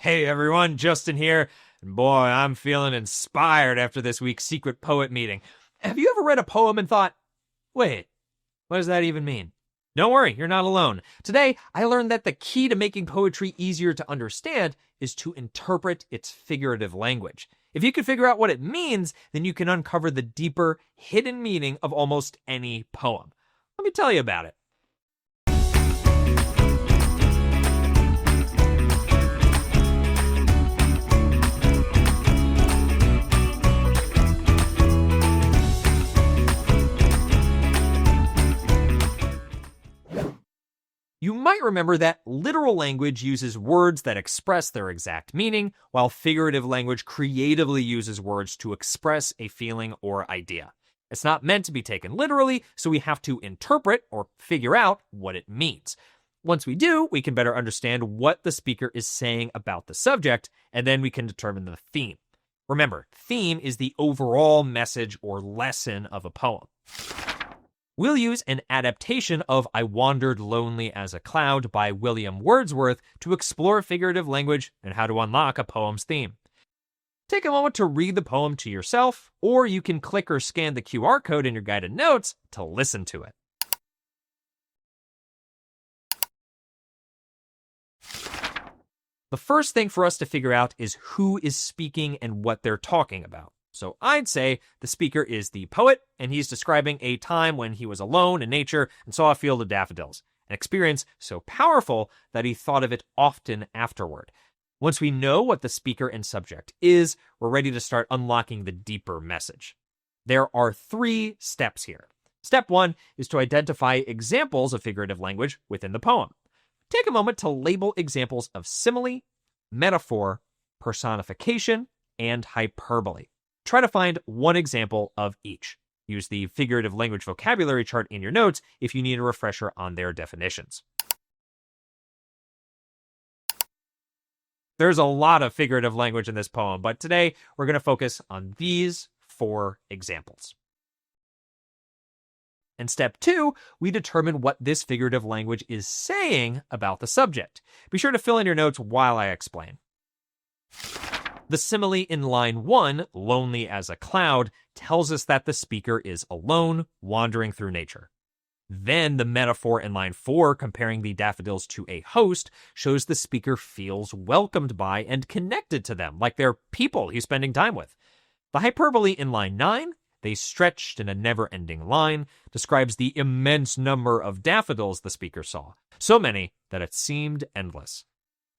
Hey everyone, Justin here. And boy, I'm feeling inspired after this week's secret poet meeting. Have you ever read a poem and thought, wait, what does that even mean? Don't worry, you're not alone. Today, I learned that the key to making poetry easier to understand is to interpret its figurative language. If you can figure out what it means, then you can uncover the deeper, hidden meaning of almost any poem. Let me tell you about it. You might remember that literal language uses words that express their exact meaning, while figurative language creatively uses words to express a feeling or idea. It's not meant to be taken literally, so we have to interpret or figure out what it means. Once we do, we can better understand what the speaker is saying about the subject, and then we can determine the theme. Remember, theme is the overall message or lesson of a poem. We'll use an adaptation of I Wandered Lonely as a Cloud by William Wordsworth to explore figurative language and how to unlock a poem's theme. Take a moment to read the poem to yourself, or you can click or scan the QR code in your guided notes to listen to it. The first thing for us to figure out is who is speaking and what they're talking about. So I'd say the speaker is the poet, and he's describing a time when he was alone in nature and saw a field of daffodils, an experience so powerful that he thought of it often afterward. Once we know what the speaker and subject is, we're ready to start unlocking the deeper message. There are 3 steps here. Step 1 is to identify examples of figurative language within the poem. Take a moment to label examples of simile, metaphor, personification, and hyperbole. Try to find one example of each. Use the figurative language vocabulary chart in your notes if you need a refresher on their definitions. There's a lot of figurative language in this poem, but today we're going to focus on these 4 examples. In step 2, we determine what this figurative language is saying about the subject. Be sure to fill in your notes while I explain. The simile in line 1, lonely as a cloud, tells us that the speaker is alone, wandering through nature. Then the metaphor in line 4, comparing the daffodils to a host, shows the speaker feels welcomed by and connected to them, like they're people he's spending time with. The hyperbole in line 9, they stretched in a never-ending line, describes the immense number of daffodils the speaker saw, so many that it seemed endless.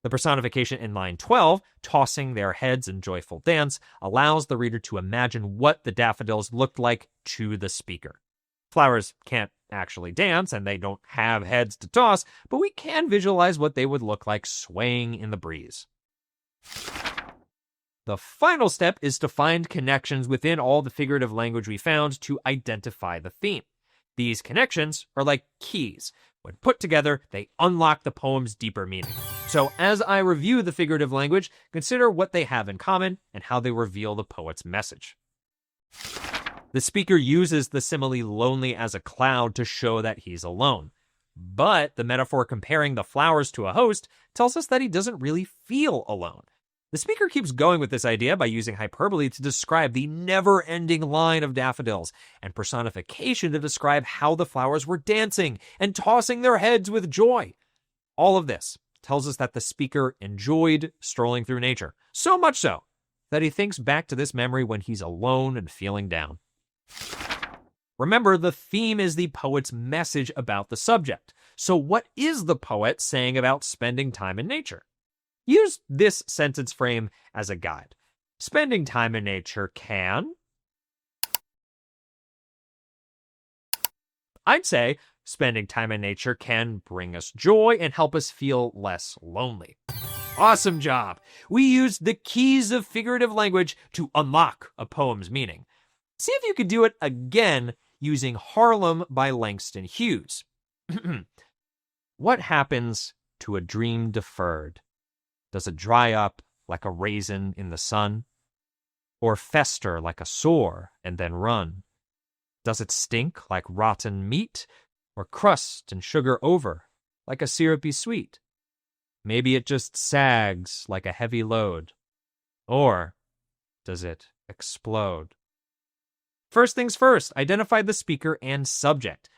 The personification in line 12, tossing their heads in joyful dance, allows the reader to imagine what the daffodils looked like to the speaker. Flowers can't actually dance, and they don't have heads to toss, but we can visualize what they would look like swaying in the breeze. The final step is to find connections within all the figurative language we found to identify the theme. These connections are like keys. When put together, they unlock the poem's deeper meaning. So as I review the figurative language, consider what they have in common and how they reveal the poet's message. The speaker uses the simile lonely as a cloud to show that he's alone. But the metaphor comparing the flowers to a host tells us that he doesn't really feel alone. The speaker keeps going with this idea by using hyperbole to describe the never-ending line of daffodils, and personification to describe how the flowers were dancing and tossing their heads with joy. All of this tells us that the speaker enjoyed strolling through nature, so much so that he thinks back to this memory when he's alone and feeling down. Remember, the theme is the poet's message about the subject. So what is the poet saying about spending time in nature? Use this sentence frame as a guide. Spending time in nature can... I'd say spending time in nature can bring us joy and help us feel less lonely. Awesome job! We used the keys of figurative language to unlock a poem's meaning. See if you could do it again using Harlem by Langston Hughes. What happens to a dream deferred? Does it dry up like a raisin in the sun? Or fester like a sore and then run? Does it stink like rotten meat? Or crust and sugar over like a syrupy sweet? Maybe it just sags like a heavy load. Or does it explode? First things first, identify the speaker and subject.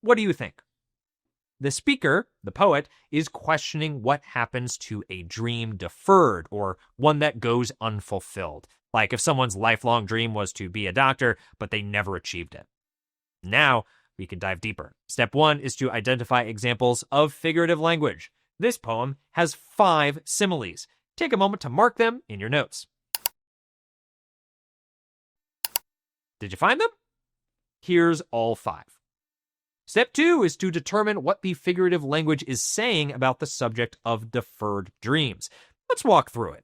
What do you think? The speaker, the poet, is questioning what happens to a dream deferred or one that goes unfulfilled. Like if someone's lifelong dream was to be a doctor, but they never achieved it. Now, we can dive deeper. Step 1 is to identify examples of figurative language. This poem has 5 similes. Take a moment to mark them in your notes. Did you find them? Here's all 5. Step 2 is to determine what the figurative language is saying about the subject of deferred dreams. Let's walk through it.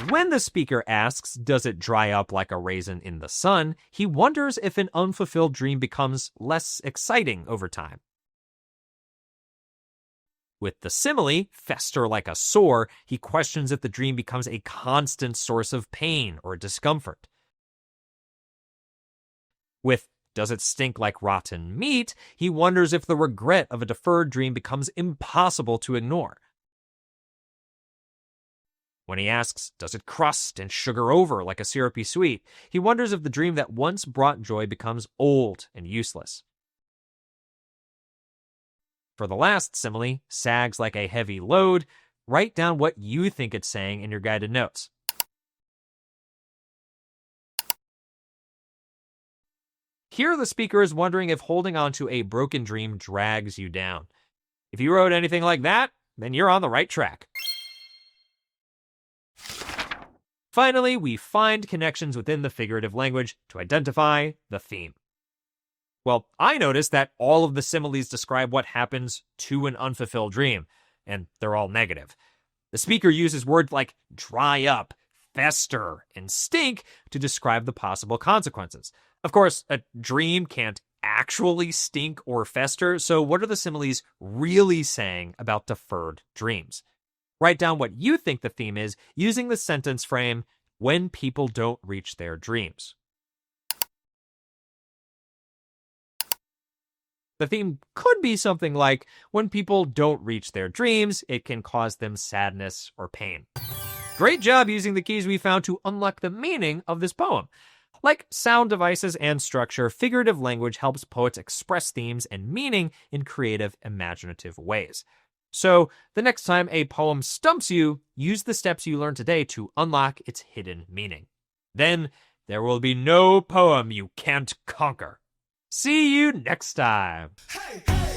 When the speaker asks, does it dry up like a raisin in the sun, he wonders if an unfulfilled dream becomes less exciting over time. With the simile, fester like a sore, he questions if the dream becomes a constant source of pain or discomfort. With does it stink like rotten meat, he wonders if the regret of a deferred dream becomes impossible to ignore. When he asks, does it crust and sugar over like a syrupy sweet, he wonders if the dream that once brought joy becomes old and useless. For the last simile, sags like a heavy load, write down what you think it's saying in your guided notes. Here, the speaker is wondering if holding on to a broken dream drags you down. If you wrote anything like that, then you're on the right track. Finally, we find connections within the figurative language to identify the theme. Well, I noticed that all of the similes describe what happens to an unfulfilled dream, and they're all negative. The speaker uses words like dry up, fester, and stink to describe the possible consequences. Of course, a dream can't actually stink or fester, so what are the similes really saying about deferred dreams? Write down what you think the theme is using the sentence frame, when people don't reach their dreams. The theme could be something like, when people don't reach their dreams, it can cause them sadness or pain. Great job using the keys we found to unlock the meaning of this poem. Like sound devices and structure, figurative language helps poets express themes and meaning in creative, imaginative ways. So, the next time a poem stumps you, use the steps you learned today to unlock its hidden meaning. Then, there will be no poem you can't conquer. See you next time. Hey, hey.